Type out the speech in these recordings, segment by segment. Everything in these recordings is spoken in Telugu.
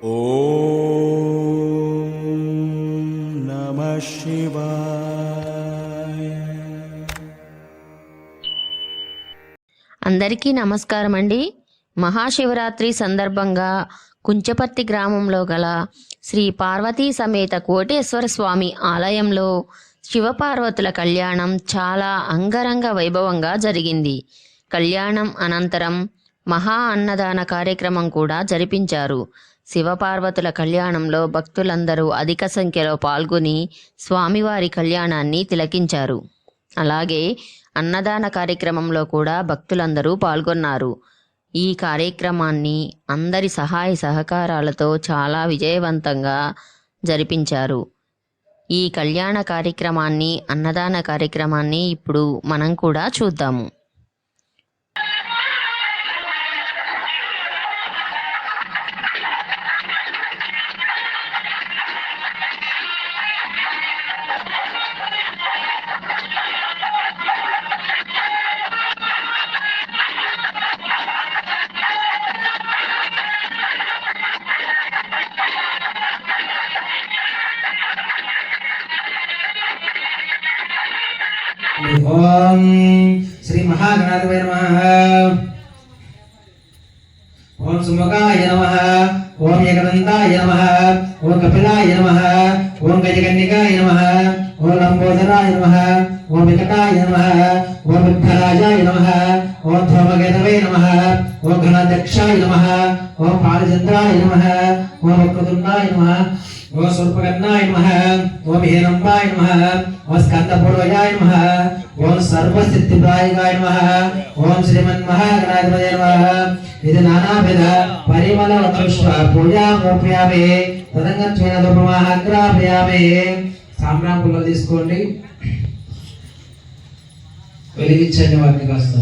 ఓం నమః శివాయ. అందరికీ నమస్కారం అండి. మహాశివరాత్రి సందర్భంగా కుంచపర్తి గ్రామంలో గల శ్రీ పార్వతీ సమేత కోటేశ్వర స్వామి ఆలయంలో శివపార్వతుల కళ్యాణం చాలా అంగరంగ వైభవంగా జరిగింది. కళ్యాణం అనంతరం మహా అన్నదాన కార్యక్రమం కూడా జరిపించారు. శివపార్వతుల కళ్యాణంలో భక్తులందరూ అధిక సంఖ్యలో పాల్గొని స్వామివారి కళ్యాణాన్ని తిలకించారు. అలాగే అన్నదాన కార్యక్రమంలో కూడా భక్తులందరూ పాల్గొన్నారు. ఈ కార్యక్రమాన్ని అందరి సహాయ సహకారాలతో చాలా విజయవంతంగా జరిపించారు. ఈ కళ్యాణ కార్యక్రమాన్ని, అన్నదాన కార్యక్రమాన్ని ఇప్పుడు మనం కూడా చూద్దాము. ఓం శ్రీ మహాగణాధిపతయే నమః. ఓం సుముఖాయ నమః. ఓం ఏకదంతాయ నమః. ఓం కపిలాయ నమః. ఓం గజకన్నికాయ నమః. ఓం లంబోదరాయ నమః. ఓం వికటాయ నమః. ఓం విఘ్నరాజాయ నమః. ఓం ధూమకేతవే నమః. ఓం ఘనాధ్యక్షాయ నమః. ఓం పాలచంద్రాయ నమః. ఓం వక్రతుండాయ నమః. ఓం సూర్పకర్ణాయ నమః. ఓం హేరంబాయ నమః. ఓం స్కందపూర్వజాయ నమః. ఓం సర్వసిద్ధిప్రాయకాయ నమః. ఓం శ్రీమన్మహాగణాధిపతయే నమః. ఇది నానావిధ పరిమళ పుష్ప పూజామోప్యామి. తదంగత్వేన ధూపమాగ్రాపయామి. సాంబ్రాణి తీసుకోండి, వెలిగించండి వాటిని కాస్త.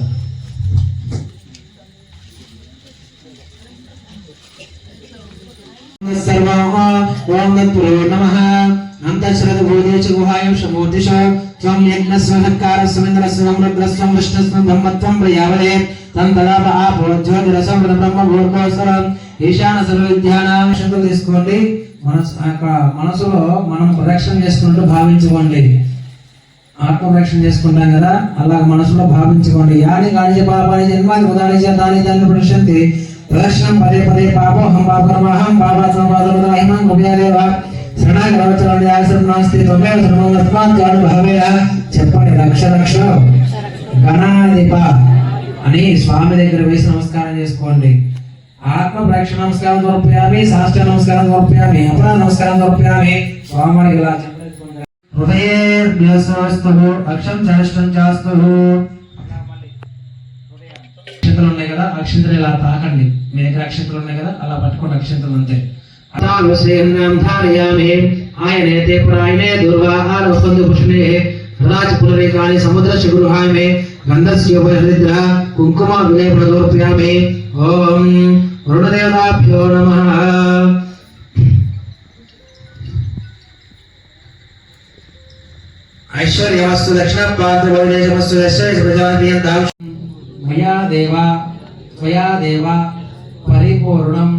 ఓం దంతులో నమః. అంతఃశ్రద భూదేచ గుహాయం శమోదిష త్వం యజ్ఞస్వధక్కార సమింద్రస్వం రుద్రస్వం విష్ణుస్వం బ్రహ్మత్వం ప్రయావలే తం తదాప ఆపో జ్యోతిరసం బ్రహ్మ భూర్భోస్వరం ఈశాన సర్వ విద్యానాం. శబ్దం తీసుకోండి. మనసులో మనం ప్రదక్షిణ చేసుకుంటూ భావించుకోండి. ఆత్మ ప్రదక్షిణ చేసుకుంటాం కదా, అలా మనసులో భావించుకోండి. యాని కాని పాపాని జన్మాని ఉదాని దాని దాన్ని ప్రదర్శంతి ప్రదక్షిణం పదే పదే పాపోహం పాపరమహం పాపాత్మపాదమహిమం గుప్యాదేవ శరణాగరవచరణి ఆశ్రమం నాస్తి త్వమేవ ధర్మం తస్మాత్ జాను భావేన. చెప్పండి, లక్ష లక్ష గణాధిప అని స్వామి దగ్గర వేసి నమస్కారం చేసుకోండి. ఆత్మ ప్రదక్షిణ నమస్కారం సమర్పయామి, సాష్టాంగ నమస్కారం సమర్పయామి, అపరాధ నమస్కారం సమర్పయామి. స్వామికి ఇలా చెప్పండి. హృదయేర్భ్యస్తు అక్షం సహస్రం చాస్తు. అక్షంతలు ఉన్నాయి కదా, అక్షంతలు ఇలా తాకండి. మీ దగ్గర అక్షంతలు ఉన్నాయి కదా, అలా పట్టుకోండి అక్షంతలు అంతే. ధారయామి ఆయనే పురాయణే దుర్వాహార వస్తందు పుష్ణే హృదాచ పునరేకాని సముద్ర శిగురుహాయమే గంధస్యోపహృద్ర కుంకుమ విలేపన సమర్పయామి. ఓం వరుణదేవతాభ్యో నమః. ఐశ్వర్యవస్తు దక్షిణ పాత్రవస్తు మయా దేవ పరిపూర్ణం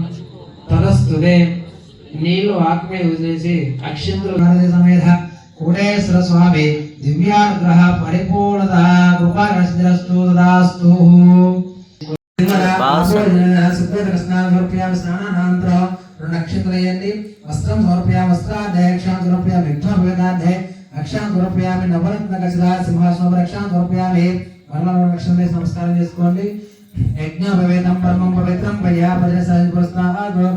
తదస్తుదే. నీళ్లు ఆత్మీయ వదిలేసి అక్షంతులు సమేత కోటేశ్వర స్వామి దివ్యానుగ్రహ పరిపూర్ణత కృపాగ్రస్తు దాస్తు. స్నానానంతరం 2 అక్షంతలు వేయండి. వస్త్రం సమర్పయామి, వస్త్రాధ్యాయ అక్షాం సమర్పయామి, విఘ్నోపవేదాధ్యాయ అక్షాం సమర్పయామి, నవరత్న గజరా సింహాసనం రక్షాం సమర్పయామి. మరలా 2 అక్షంతలు వేసి నమస్కారం చేసుకోండి. యజ్ఞోపవేదం పరమం పవిత్రం పయ్యా ప్రజాస్నాగో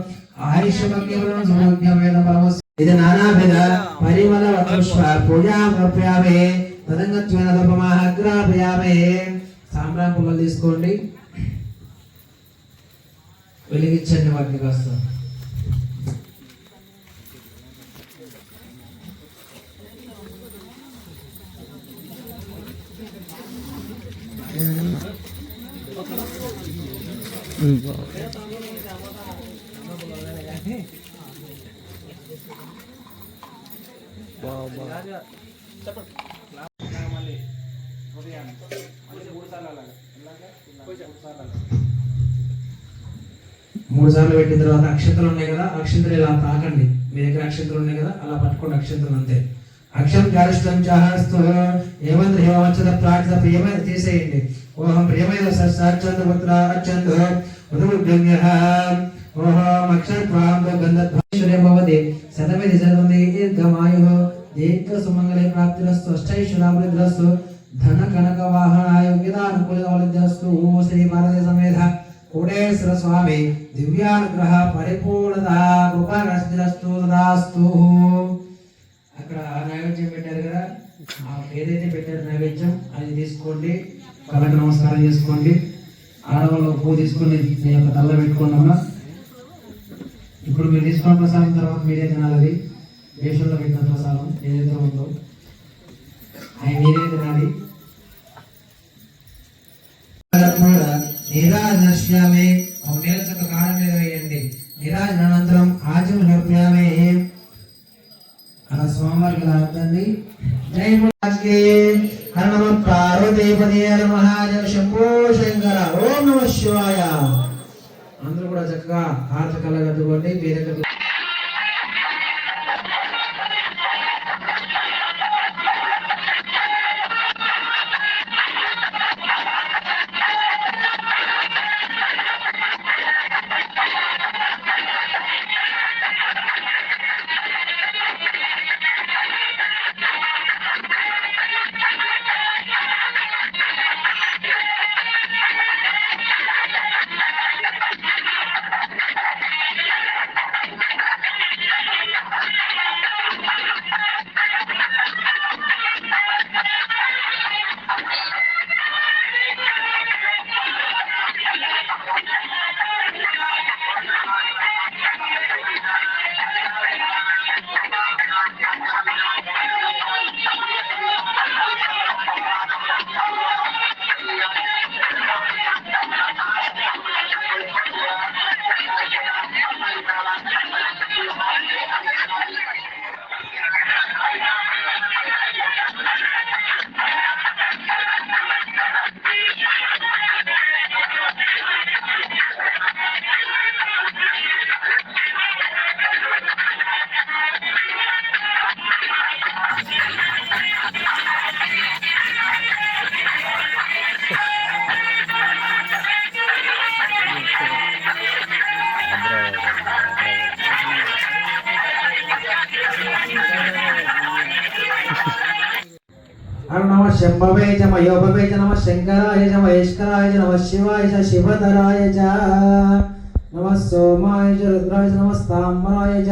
ఇది నానావిధ పరిమళ పుష్ప పూజామోప్యామి. తదంగత్వేన ధూపమాగ్రాపయామి. సాంబ్రాణి పుల్లలు తీసుకోండి, వెలిగించండి వాటిని కాస్త. 3 సార్లు పెట్టిన తర్వాత అక్షంతలు ఉన్నాయి కదా, అక్షంతలు ఇలా తాకండి. మీ దగ్గర అక్షంతలు ఉన్నాయి కదా, అలా పట్టుకోండి అక్షంతలు అంతే. అక్షం గరిష్టం చాహస్తు ఏమంత్ర హేమంచద ప్రార్థన ప్రియమైన తీసేయండి. ఓహం ప్రియమైన సచ్చంద పుత్ర అచ్చందు ఉదృగ్యః ఓహం అక్షరత్వాం గంధద్భైశ్వర్య భవతి శతమిది శతమి దీర్ఘమాయుః దీర్ఘ సుమంగళే ప్రాప్తిరస్తు అష్టైశ్వర్యాభివృద్ధిరస్తు ధన కనక వాహనాయోగ్యతానుకూలవలద్యస్తు. శ్రీ పార్వతీ సమేత కోటేశ్వర స్వామి దివ్యానుగ్రహ పరిపూర్ణత కృపారస్తు తదాస్తు. అక్కడ నైవేద్యం పెట్టారు కదా, ఏదైతే పెట్టారు నైవేద్యం అది తీసుకోండి, కళ్ళకు నమస్కారం చేసుకోండి. ఆడవాళ్ళు పువ్వు తీసుకొని మీ యొక్క తల్ల పెట్టుకోండి. ఇప్పుడు మీరు తీసుకున్న ప్రసాదం తర్వాత మీరే తినాలి. అది వేషంలో పెట్టిన ప్రసాదం ఏదైతే ఉందో అవి మీరే తినాలి. నీరాజనశ్యామి నీళ్ళ చక్క కారం మీద వేయండి. నీరాజనానంతరం ఆచమ సమర్పయామి. అలా స్వామివారికి ఇలా అర్థండి. జై ములాకి హర నమ పార్వతీపతి హర మహాదేవ శంభో శంకర ఓం నమ శివాయ. అందరూ కూడా చక్కగా హారతి కళ్ళగద్దుకోండి. మీ దగ్గర హర నమ శంభవే చ మయోభవే చ నమ శంకరాయ చ మహేశ్వరాయ చ నమ శివాయ చ శివధరాయ చ నమ సోమాయ చ రుద్రాయ చ నమ స్తాంబరాయ చ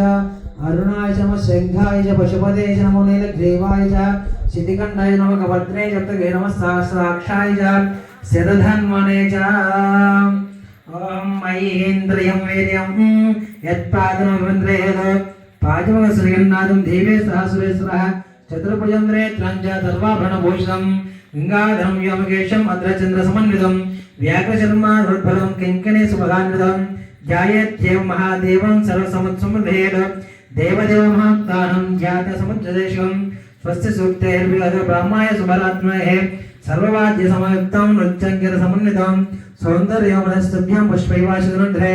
అరుణాయ చ నమ శంఖాయ చ పశుపతే చ నమో నీలగ్రీవాయ చ శితికంఠాయ నమ కభద్రే చ నమ సహస్రాక్షాయ చ శతధన్వనే చ ఓం మహేంద్రియం వీర్యం యత్పాదనమింద్రేయో పాదమ శ్రీగన్నాథం దేవే సహస్రేశ్వరః చతుర్భుజంద్రే త్రంజ సర్వాభరణభూషణం గంగాధరం వ్యోమకేశం అద్రచంద్ర సమన్వితం వ్యాఘ్రశర్మారుద్భరం కింకిణీ సుభగాన్వితం ధ్యాయేత్యేవం మహాదేవం సర్వసముత్సమృద్ధేన దేవదేవ మహాత్తానం ధ్యాత సముద్రదేశం స్వస్తి సూక్తైర్విగత బ్రహ్మాయ సుభరాత్మనే సర్వవాద్య సమయుక్తం నృత్యంకిర సమన్వితం సౌందర్యమనస్తుభ్యం పుష్పైవాశనుంధ్రే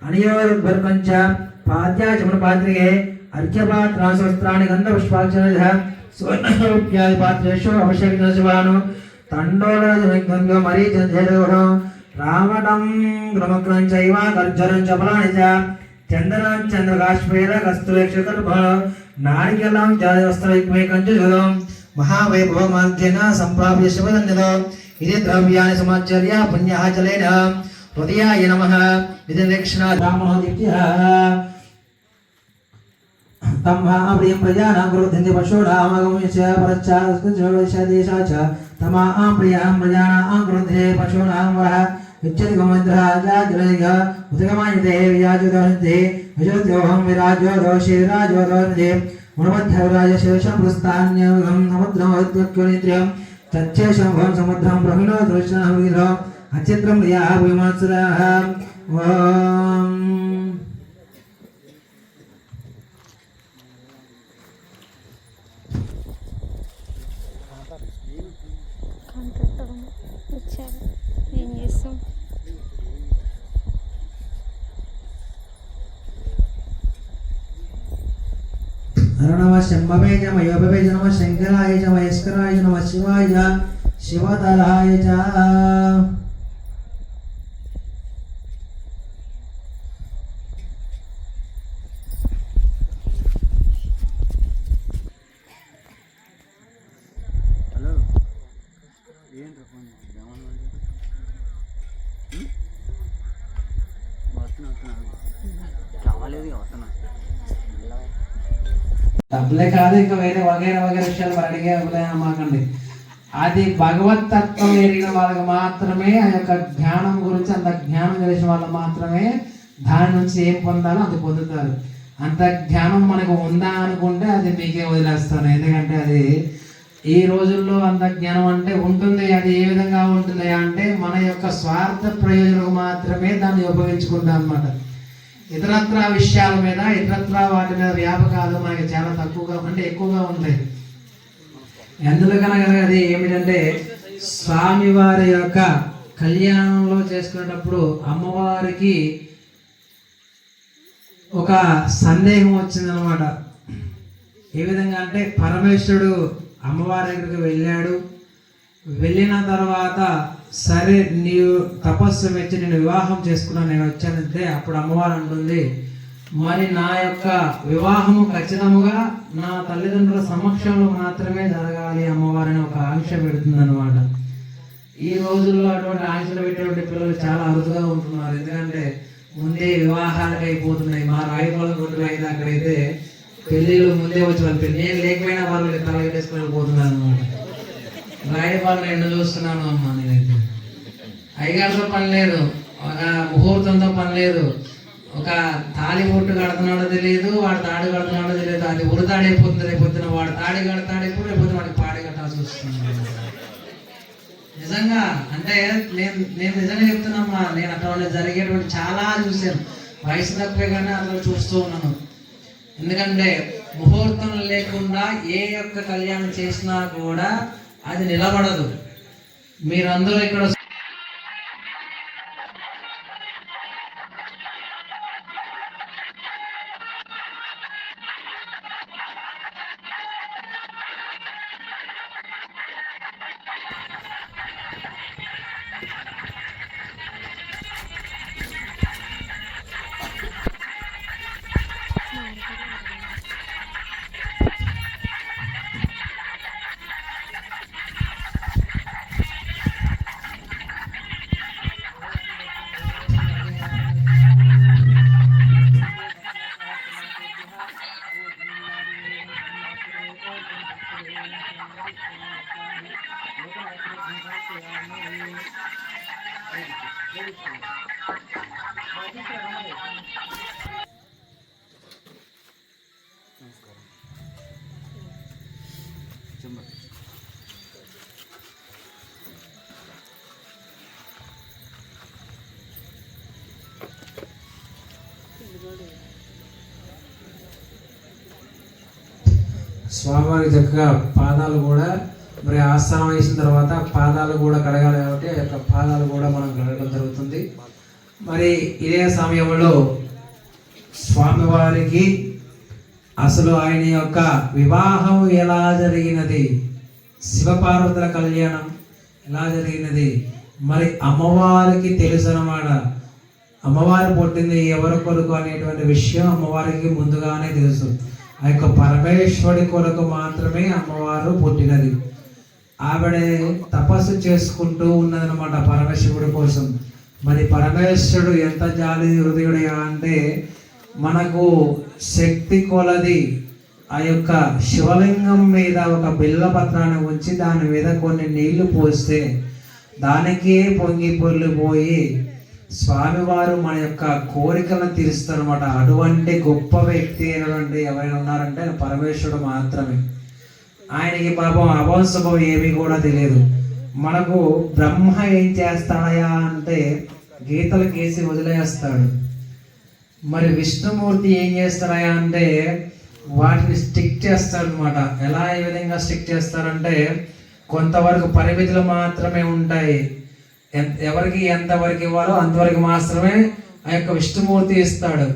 అనియోరుద్భర్కంచ పాద్యాచమనపాత్రియే అర్ఘ్యపాత్రాశస్త్రాణి గంధపుష్పాక్షరజ స్వర్ణరూప్యాది పాత్రేషు అభిషేకశివాను తండోళగంగో మరీచంద్రోహం రామటం గ్రమగ్రం చైవ గర్జరం చపలాని చ చందనం చంద్రకాశ్మీర కస్తూరేక్షకల్ప నారికలం జాతవస్త్రైకమేకం చ జలం మహావైభవమాధ్యేన సంప్రాప్య శివధన్యతో ఇది ద్రవ్యాన్ని సమాచర్య పుణ్యః జలేన హృదయాయ నమః ఇది దక్షిణ బ్రాహ్మణో దిత్యః तम्हा प्रियं प्रजानां क्रोधन्ति पशूनामगमयश्च परश्चादेशा च तमा प्रियां प्रजानां क्रोधे पशूनां वरः इच्छति गोमन्द्राजाजलैः उदगमायते विराजोदहन्ति विजोद्योहं विराजोदोषिराजोदहन्ति गुणमध्यविराजशेषं पुस्तान्यगं समुद्रमोद्यक्योनित्र्यं तच्चेषं भवं समुद्रं प्रहिणो दृष्टं विग्रहं अचित्रं प्रियाः विमत्सराः ॐ వచ్చారు ఏం చేస్తాం నమః శంభవే చ మయోభవే చ నమః శంకరాయ చ మహేశ్వరాయ చ నమః శివాయ శివతరాయ చ. డబ్బులే కాదు ఇంకా వేరే వగైరా వగైరా విషయాలు అడిగే మాకండి. అది భగవత్ తత్వం ఎరిగిన వాళ్ళకి మాత్రమే ఆ యొక్క జ్ఞానం గురించి అంత జ్ఞానం తెలిసిన వాళ్ళు మాత్రమే దాని నుంచి ఏం పొందాలో అది పొందుతారు. అంత జ్ఞానం మనకు ఉందా అనుకుంటే అది మీకే వదిలేస్తాను. ఎందుకంటే అది ఈ రోజుల్లో అంత జ్ఞానం అంటే ఉంటుంది. అది ఏ విధంగా ఉంటుంది అంటే మన యొక్క స్వార్థ ప్రయోజనం మాత్రమే దాన్ని ఉపయోగించుకుంటాం అన్నమాట. ఇతరత్ర విషయాల మీద ఇతరత్ర వాటి మీద వ్యాపకాలు మనకి చాలా తక్కువగా అంటే ఎక్కువగా ఉంటాయి. ఎందులో కనుక అది ఏమిటంటే స్వామివారి యొక్క కళ్యాణంలో చేసుకునేటప్పుడు అమ్మవారికి ఒక సందేహం వచ్చిందనమాట. ఏ విధంగా అంటే పరమేశ్వరుడు అమ్మవారి దగ్గరికి వెళ్ళాడు. వెళ్ళిన తర్వాత సరే నీవు తపస్సు మెచ్చి నేను వివాహం చేసుకున్నాను, నేను వచ్చానంటే అప్పుడు అమ్మవారు అంటుంది, మరి నా యొక్క వివాహము ఖచ్చితంగా నా తల్లిదండ్రుల సమక్షంలో మాత్రమే జరగాలి అమ్మవారిని ఒక ఆంక్ష పెడుతుంది అనమాట. ఈ రోజుల్లో అటువంటి ఆంక్షలు పెట్టేటువంటి పిల్లలు చాలా అరుదుగా ఉంటున్నారు. ఎందుకంటే ముందే వివాహాలకు అయిపోతున్నాయి. మా రాయపాలెం గుడ్లు అయితే అక్కడైతే పెళ్ళిళ్ళు ముందే వచ్చి వాళ్ళు పెళ్ళి నేను లేకపోయినా వాళ్ళు తలగేసుకొని పోతున్నారు అనమాట. రాయపాలెం ఎండ చూస్తున్నాను అమ్మ. నేనైతే అయ్యగారితో పని లేదు, ఒక ముహూర్తంతో పని లేదు, ఒక తాళి బొట్టు కడుతున్నాడో తెలియదు, వాడు తాడి కడుతున్నాడో తెలియదు. అది ఉరితాడి అయిపోతుంది. రేపొద్దున వాడు తాడి కడతాడు, ఎప్పుడు రేపొద్దున వాడికి పాడి కట్టాల్సి వస్తుంది. నిజంగా అంటే నేను నిజంగా చెప్తున్నామ్మా. నేను అటువంటి జరిగేటువంటి చాలా చూశాను. వయసు తక్కువే కానీ అట్లా చూస్తూ ఉన్నాను. ఎందుకంటే ముహూర్తం లేకుండా ఏ యొక్క కళ్యాణం చేసినా కూడా అది నిలబడదు. మీరందరూ ఇక్కడ స్వామివారికి చక్కగా పాదాలు కూడా మరి ఆస్థానం వేసిన తర్వాత పాదాలు కూడా కడగాలి కాబట్టి ఆ యొక్క పాదాలు కూడా మనం కడగడం జరుగుతుంది. మరి ఇదే సమయంలో స్వామివారికి అసలు ఆయన యొక్క వివాహం ఎలా జరిగినది, శివపార్వతుల కళ్యాణం ఎలా జరిగినది మరి అమ్మవారికి తెలుసు అన్నమాట. అమ్మవారు పుట్టింది ఎవరి కొరకు అనేటువంటి విషయం అమ్మవారికి ముందుగానే తెలుసు. ఆ యొక్క పరమేశ్వరుడి కొరకు మాత్రమే అమ్మవారు పుట్టినది. ఆవిడ తపస్సు చేసుకుంటూ ఉన్నదనమాట పరమశివుడి కోసం. మరి పరమేశ్వరుడు ఎంత జాలి హృదయుడయా అంటే మనకు శక్తి కొలది ఆ యొక్క శివలింగం మీద ఒక బిల్లపత్రాన్ని ఉంచి దాని మీద కొన్ని నీళ్లు పోస్తే దానికే పొంగి పొర్లిపోయి స్వామివారు మన యొక్క కోరికలను తీరుస్తారు అనమాట. అటువంటి గొప్ప వ్యక్తి అయినటువంటి ఎవరైనా ఉన్నారంటే పరమేశ్వరుడు మాత్రమే. ఆయనకి పాపం అభంశుభం ఏమీ కూడా తెలియదు. మనకు బ్రహ్మ ఏం చేస్తాడయా అంటే గీతలు గీసి వదిలేస్తాడు. మరి విష్ణుమూర్తి ఏం చేస్తాడయా అంటే వాటిని స్టిక్ చేస్తాడు అనమాట. ఎలా ఏ విధంగా స్టిక్ చేస్తారంటే కొంతవరకు పరిమితులు మాత్రమే ఉంటాయి. ఎవరికి ఎంతవరకు ఇవ్వాలో అంతవరకు మాత్రమే ఆ యొక్క విష్ణుమూర్తి ఇస్తాడు.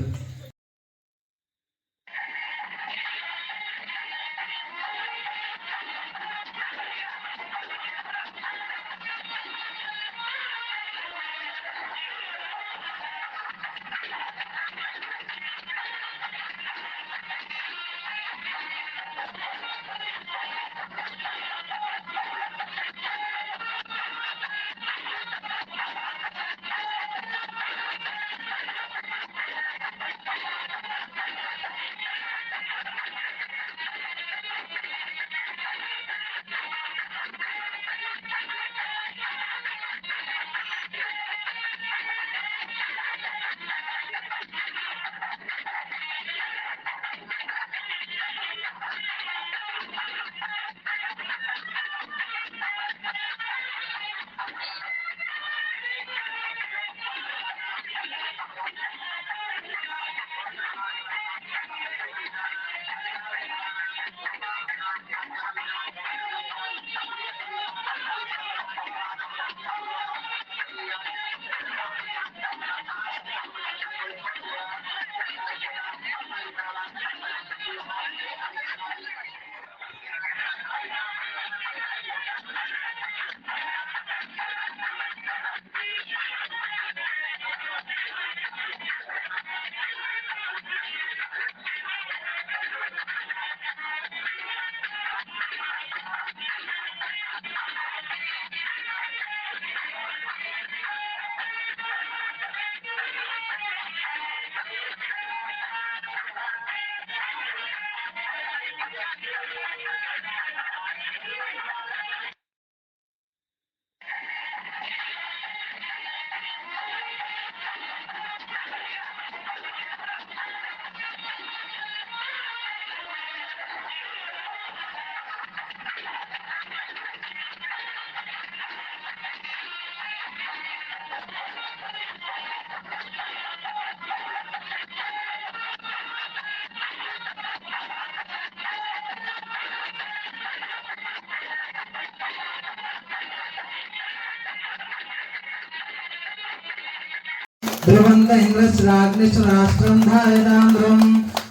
ధ్రువంత ఇంద్రశ్రాగ్నిశ్చ రాష్ట్రం ధారయతాం ధ్రువం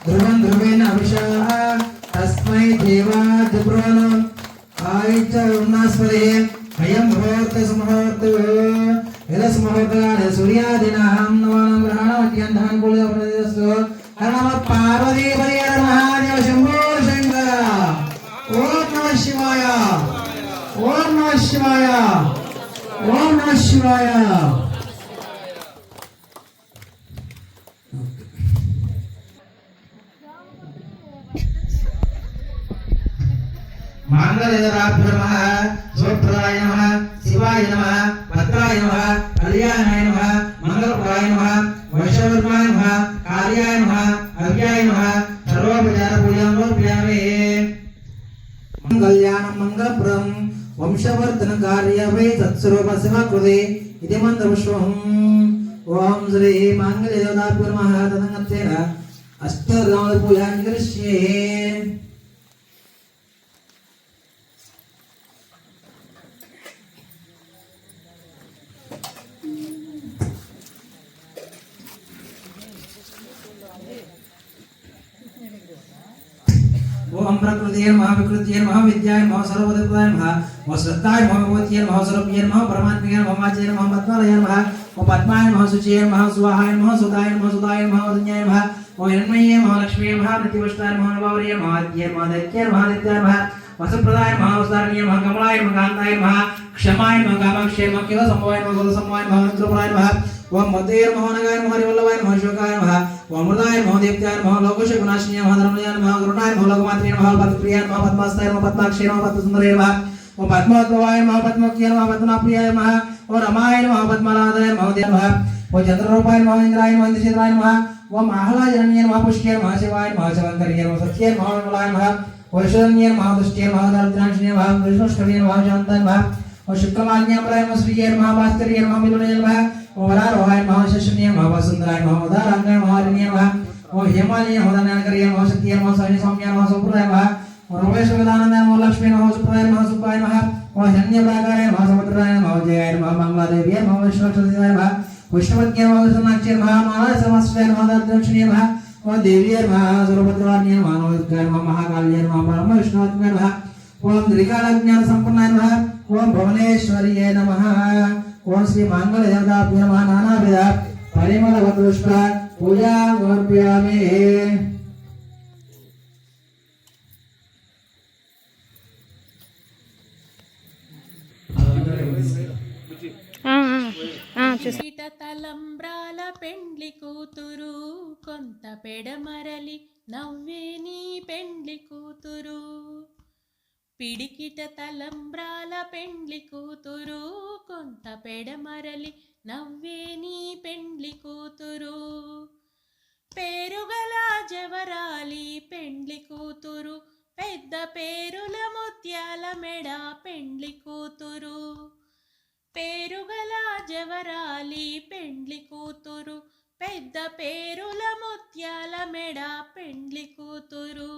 ధ్రువం ధ్రువేణ అభిషా తస్మై దేవాదిబ్రోన్ ఆయిచ ఉన్నాస్పదే అయం ముహూర్త సుముహూర్త యదస్ముహూర్తకాలే సూర్యాదినాం నవానాం గ్రహణమత్యంధానుకూలప్రదేశస్తు హర పార్వతీ హర మహాదేవ శంభో శంకర. ఓం నమః శివాయ, ఓం నమః శివాయ, ఓం నమః శివాయ. మంగళదేవతాభ్యో నమః, శుభప్రదాయ నమః, శివాయ నమః, భద్రాయ నమః, కళ్యాణాయ నమః, మంగళప్రదాయ నమః, వైష్ణవర్మాయ నమః, కార్యాయ నమః, అవ్యాయ నమః. సర్వోపచార పూజాం సమర్పయామి. మంగళ్యానం మంగళప్రదం వంశవర్ధన కార్యవై తత్స్వరూప శివకృతే ఇది మంత్రపుష్పం. ఓం శ్రీ మంగళదేవతాభ్యో నమః. తదంగత్యేన అష్టరామ పూజాం కరిష్యే. ओम प्रकृतिये नमः, विकृतिये नमः, विद्याय नमः, सर्वदेवताय नमः, ओम श्रद्धाय नमः, भगवतीये नमः, स्वरूपिये नमः, परमात्मये नमः, वाचये नमः, पद्मालये नमः, ओम पद्माय नमः, शुचिये नमः, स्वाहाय नमः, सुधाय नमः, सुधाय नमः, वरुण्याय नमः, ओम हिरण्मये नमः, लक्ष्मीये नमः, प्रतिपुष्टाय नमः, नवावर्ये नमः, आद्ये नमः, दैत्ये नमः, नित्याय नमः, वसुप्रदाय नमः, वसुधारण्ये नमः, कमलाय नमः, कान्ताय नमः, क्षमाय नमः, कामाक्षये नमः, केवलसम्भवाय नमः, गोलसम्भवाय नमः, मंत्रोपराय नमः, ओम मध्य नमः, नगाय नमः, हरिवल्लभाय नमः, शोकाय नमः, ओम मृदाय नमः, देवत्याय नमः, लोकशोकनाशिन्याय नमः, धर्मजाय नमः, करुणाय नमः, लोकमात्रे नमः, पद्मप्रियाय नमः, पद्मास्ताय नमः, पद्माक्षये नमः, पद्मसुन्दराय नमः, ओम पद्मोद्भवाय नमः, पद्ममुख्याय नमः, पद्मप्रियाय नमः, ओम रमाय नमः, पद्मनादाय नमः, देवाय नमः, ओम चंद्ररूपाय नमः, इंद्राय नमः, इंद्रचंद्राय नमः, ओम आह्लादजनन्याय नमः, पुष्याय नमः, शिवाय नमः, शिवंकराय नमः, सत्याय नमः, मंगलाय नमः, ओम ईश्वराय नमः, दुष्टाय नमः, दारिद्र्याणाय नमः, विष्णुष्टवे नमः, शान्ताय नमः, ओम शुक्लमान्याम्बराय नमः, श्रीये नमः, भास्कराय नमः, मिलुनाय नमः, ओम वरारोहाय नमः, शशन्याय नमः, वसुन्धराय नमः, उदारांगाय नमः, हरिण्याय नमः, ओम हेमालय नमः, धन्याकराय नमः, शक्तिये नमः, सौम्याय नमः, सुप्रदाय नमः, ओम रमेशवेदानन्दाय नमः, लक्ष्मी नमः, सुप्रदाय नमः, सुपाय नमः, ओम हिरण्यप्राकाराय नमः, समुद्राय नमः, जयाय नमः, मंगलादेव्याय नमः, विष्णुक्षत्राय नमः, विष्णुपत्न्याय नमः, विष्णुनाक्षाय नमः, महासमस्ताय नमः, दारिद्र्याणाय नमः, ओम देव्याय नमः, सर्वभद्राण्याय नमः, नमोदकाय नमः, महाकाल्याय नमः, परम विष्णुत्वाय नमः, ओम त्रिकालज्ञान संपन्नाय नमः, ओम भुवनेश्वर्याय नमः, ओम श्री मंगलदेवताभ्यो नमः. नानाविध परिमलपुष्प पूजां समर्पयामि. తలంబ్రాల పెండ్లి కూతురు కొంత పెడమరలి నవ్వే నీ పెండ్లి కూతురు. పిడికిట తలంబ్రాల పెండ్లి కూతురు కొంత పెడమరలి నవ్వే నీ పెండ్లి కూతురు. పేరుగల జవరాలి పెండ్లి కూతురు పెద్ద పేరుల ముత్యాల మెడ పెండ్లి కూతురు. పేరుగల జవరాలి పెండ్లి కూతురు పెద్ద పేరుల ముత్యాల మెడ పెండ్లి కూతురు.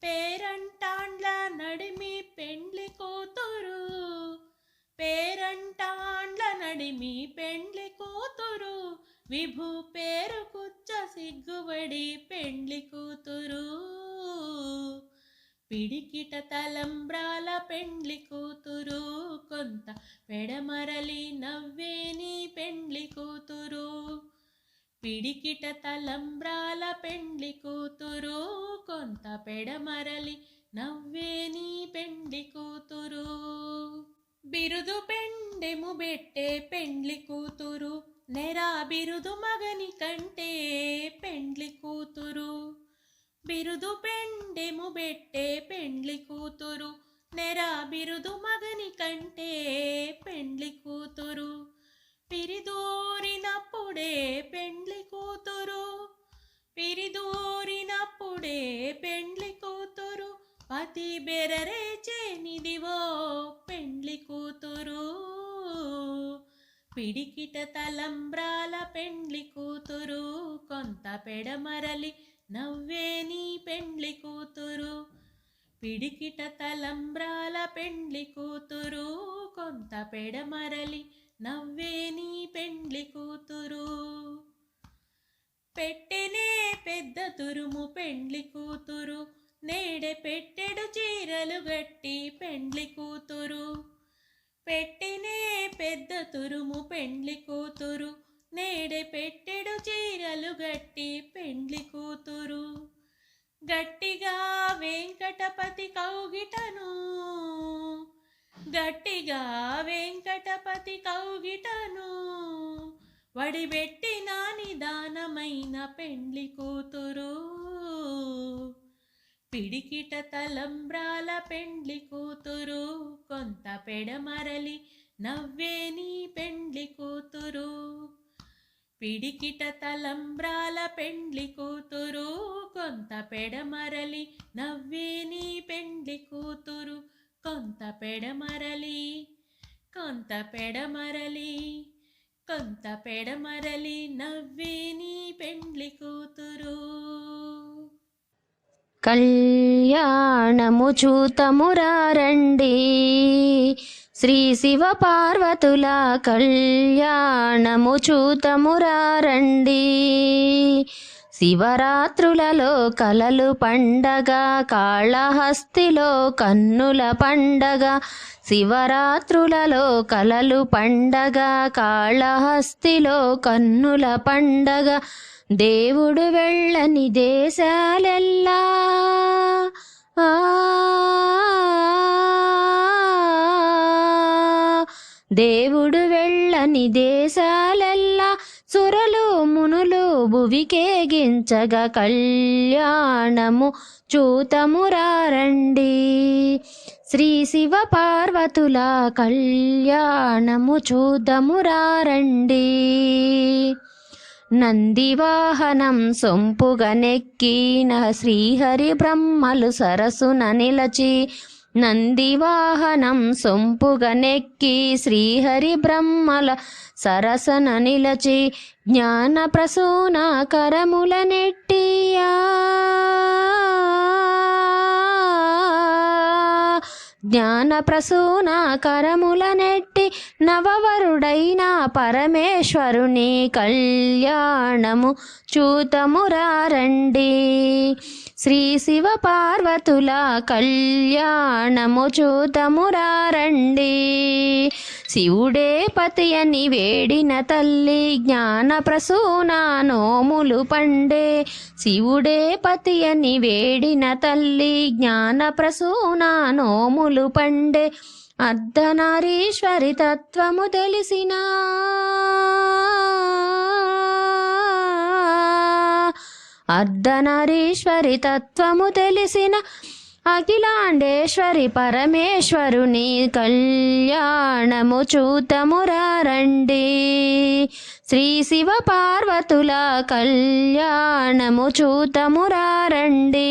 పేరంటాండ్ల నడిమి పెండ్లి కూతురు పేరంటాండ్ల నడిమి పెండ్లి కూతురు. విభు పేరు కుచ్చ సిగ్గుబడి పెండ్లి కూతురు. పిడికిట తలంబ్రాల పెండ్లి కూతురు కొంత పెడమరలి నవ్వే నీ పెండ్లి కూతురు. పిడికిట తలంబ్రాల పెండ్లి కూతురు కొంత పెడమరలి నవ్వే నీ పెండ్లి కూతురు. బిరుదు పెండెము బెట్టే పెండ్లి కూతురు నెరా బిరుదు మగని కంటే పెండ్లి కూతురు. బిరుదు పెండెము బెట్టే పెండ్లి కూతురు నెరా బిరుదు మగని కంటే పెండ్లి కూతురు. పిరిదూరినప్పుడే పెండ్లి కూతురు పిరిదూరినప్పుడే పెండ్లి కూతురు. పతి బెరరేచే నిదివో పెండ్లి కూతురు. పిడికిట తలంబ్రాల పెండ్లి కూతురు కొంత పెడమరలి నవ్వే నీ పెండ్లి కూతురు. పిడికిట తలంబ్రాల పెండ్లి కూతురు కొంత పెడమరలి నవ్వే నీ పెండ్లి కూతురు. పెట్టెనే పెద్ద తురుము పెండ్లి కూతురు, నేడే పెట్టెడు చీరలు గట్టి పెండ్లి కూతురు. పెట్టెనే పెద్ద తురుము పెండ్లి కూతురు, నేడే పెట్టెడు చీరలు గట్టి పెండ్లి కూతురు. గట్టిగా వెంకటపతి కౌగిటను, గట్టిగా వెంకటపతి కౌగిటను, వడిబెట్టిన నిదానమైన పెండ్లి కూతురు. పిడికిట తలంబ్రాల పెండ్లి కూతురు, కొంత పెడమరలి నవ్వే నీ పెండ్లి కూతురు. పిడికిట తలంబ్రాల పెండ్లి కూతురు, కొంత పెడమరలి నవ్వే నీ పెండ్లి కూతురు. కొంత పెడమరలి, కొంత పెడమరలి, కొంత పెడమరలి నవ్వే నీ పెండ్లి కూతురు. కళ్యాణము చూతమురారండి, శ్రీ శివ పార్వతుల కళ్యాణము చూతమురారండి. శివరాత్రులలో కలలు పండగ, కాళహస్తిలో కన్నుల పండగ. శివరాత్రులలో కలలు పండగ, కాళహస్తిలో కన్నుల పండగ. దేవుడు వెళ్ళని దేశాలెల్లా దేవుడు వెళ్ళని దేశాలెల్లా, సురలు మునులు భువికేగించగా కళ్యాణము చూతమురారండి. శ్రీ శివ పార్వతుల కళ్యాణము చూతమురారండి. నందివాహనం సొంపుగా నెక్కిన శ్రీహరి బ్రహ్మలు సరసున నిలచి, నందివాహనం సొంపుగా నెక్కి శ్రీహరి బ్రహ్మల సరసన నిలచి, జ్ఞాన ప్రసూన కరముల నెట్టియా, జ్ఞాన ప్రసూన కరముల నెట్టి నవవరుడైన పరమేశ్వరుని కళ్యాణము చూతమురారండి. శ్రీ శివ పార్వతుల కళ్యాణము చూతమురారండి. శివుడే పతి అని వేడిన తల్లి జ్ఞాన ప్రసూన నోములు పండే. శివుడే పతి అని వేడిన తల్లి జ్ఞాన ప్రసూన నోములు పండే. అర్ధనారీశ్వరి తత్వము తెలిసిన, అర్ధనారీశ్వరి తత్వము తెలిసిన అఖిలాండేశ్వరి పరమేశ్వరుని కళ్యాణము చూతమురారండి. శ్రీ శివ పార్వతుల కళ్యాణము చూతమురారండి.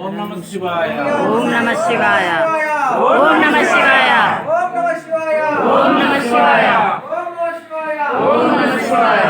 ఓం నమః శివాయ ఓం నమ శివాయ ఓం నమ శివాయ ఓం నమ శివాయ ఓం నమ శివాయ.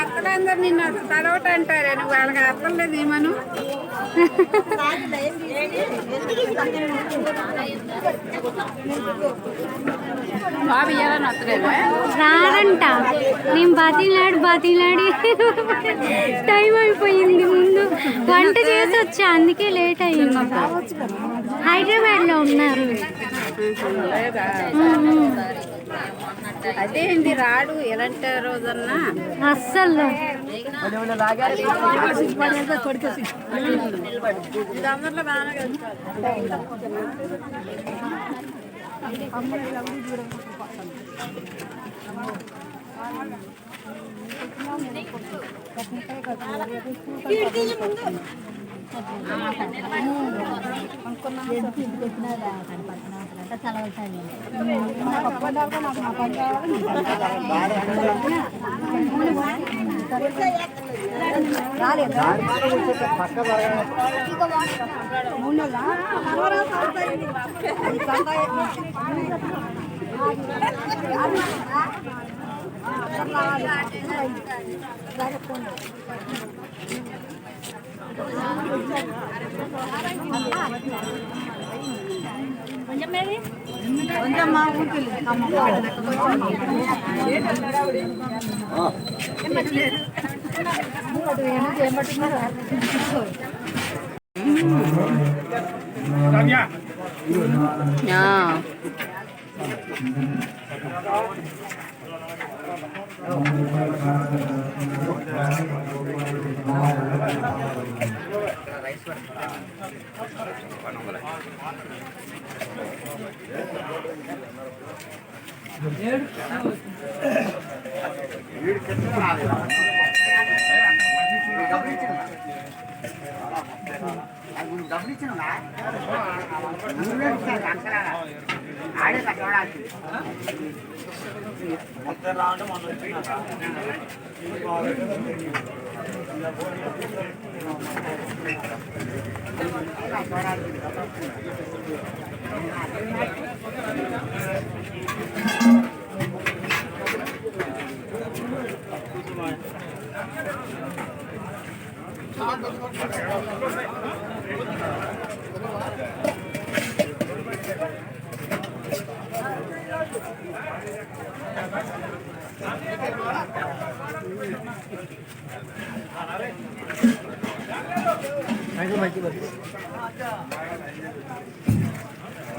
అక్కడందరు నిన్ను తడవట అంటారే నువ్వు వాళ్ళకి అర్థం లేదు ఏమను బాబు ఇయ్యాలని వస్తలేదా రారంట. నేను బాతిలాడి టైం అయిపోయింది. ముందు వంట చేసి వచ్చా, అందుకే లేట్ అయ్యింది. హైదరాబాద్లో ఉన్నారు. అదేంటి రాడు ఎలాంటి రోజన్నా అస్సలు అందరిలో బాగా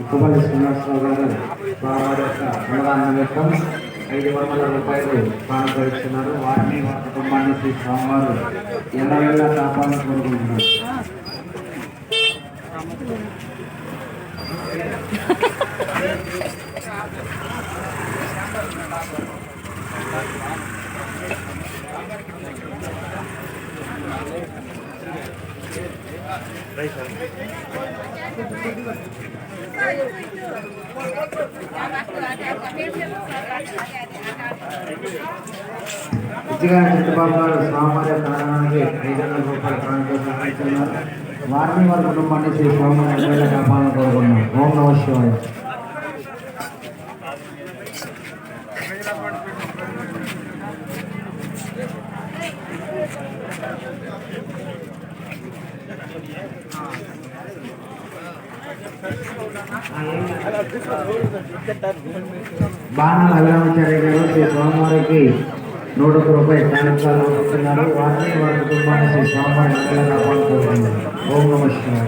కుమారి శ్రీనివాసరావు గారు వారి యొక్క అన్నదానం యొక్క 500 రూపాయలు పాల్గొస్తున్నారు. వారిని వారి కుటుంబాన్ని శ్రీ స్వామివారు ఎల్లవేళ కాపాడాలని కోరుకుంటున్నారు. ఇదిగా చంద్రబాబు గారు స్వామివారి యొక్క అన్నదానానికి 500 రూపాయలు కానుకగా సహాయిస్తున్నారు. వారిని వారి కుటుంబాన్ని శ్రీ స్వామివారి ఎల్లవేళ కాపాడాలని కోరుకుంటున్నారు. ఓం నమః శివాయ. Thank you. బాణాల అభిరామాచార్య గారు శ్రీ స్వామివారికి 101 రూపాయలు జ్ఞానకాలు ఇస్తున్నారు. వారిని వారి కుటుంబాన్ని శ్రీ స్వామివారి మంగళంగా పాల్గొంటున్నారు. ఓం నమః శివాయ.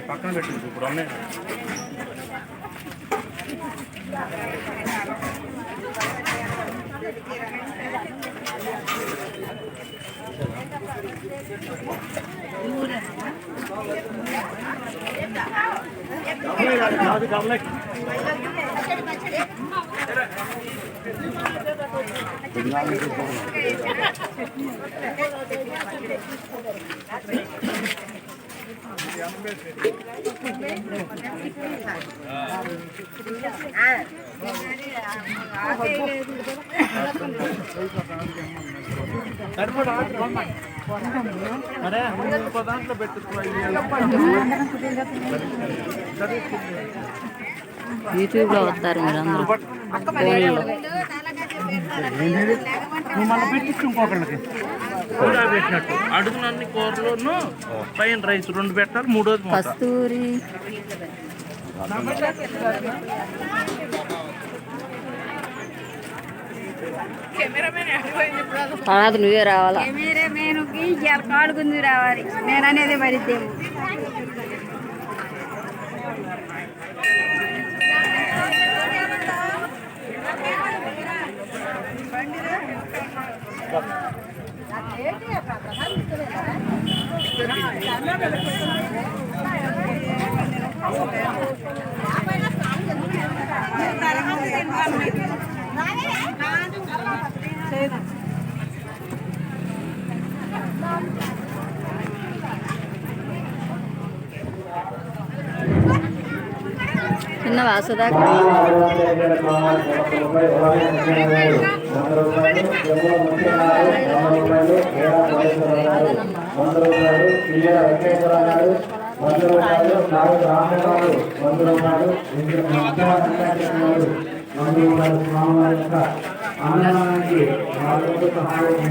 పక్కన పెట్టింది ఇప్పుడు అన్నీ దాంట్లో యూట్యూబ్ లో వస్తారు మీరు అందరూ మళ్ళీ పెట్టించు ఇంకొకళ్ళకి కూర పెట్టినట్టు అడుగునన్ని కూరలోను పైన రైస్ 2 పెట్టాలి. 3వది కస్తూరి తర్వాత నువ్వే రావాలా. మీరే మేనుకి కాడుకుంది రావాలి. నేను అనేది పడిద్దేమో. చిన్న వాసుదా అన్నదానానికి సహాయం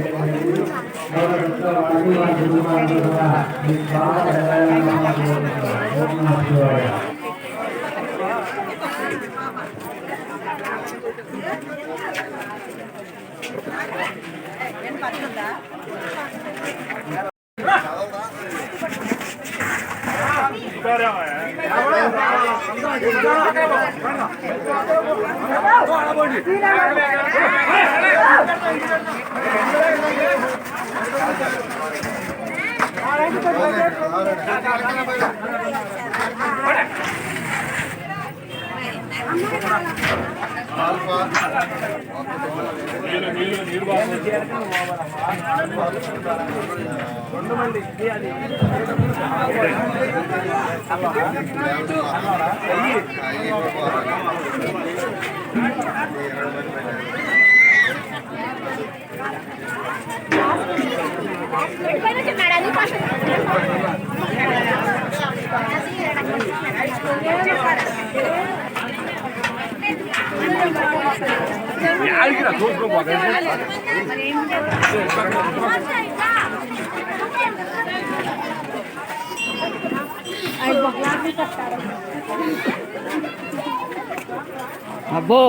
అబ్బో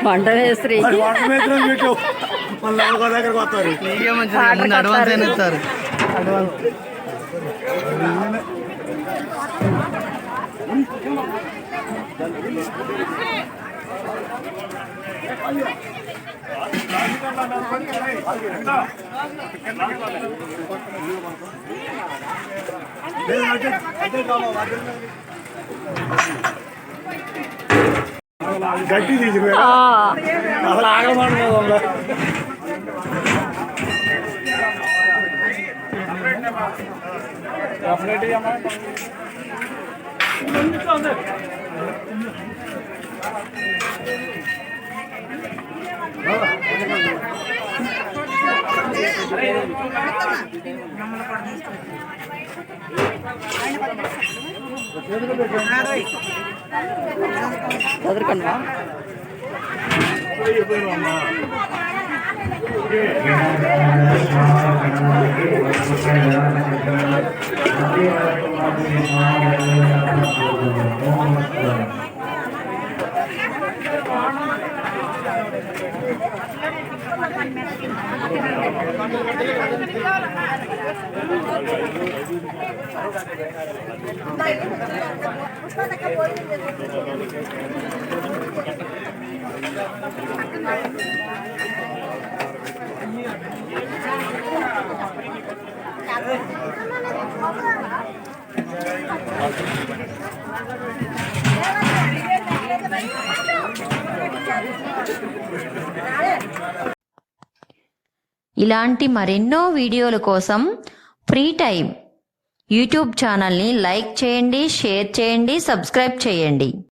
వంట వేస్త్రీ ఇక మంచిది ముందు అడ్వాన్స్ అయినా ఇస్తారు గట్టి తీసి అసలు ఆగమాట చదువుకున్నా ఇలాంటి మరెన్నో వీడియోల కోసం ఫ్రీ టైం యూట్యూబ్ ఛానల్ని లైక్ చేయండి, షేర్ చేయండి, సబ్స్క్రైబ్ చేయండి.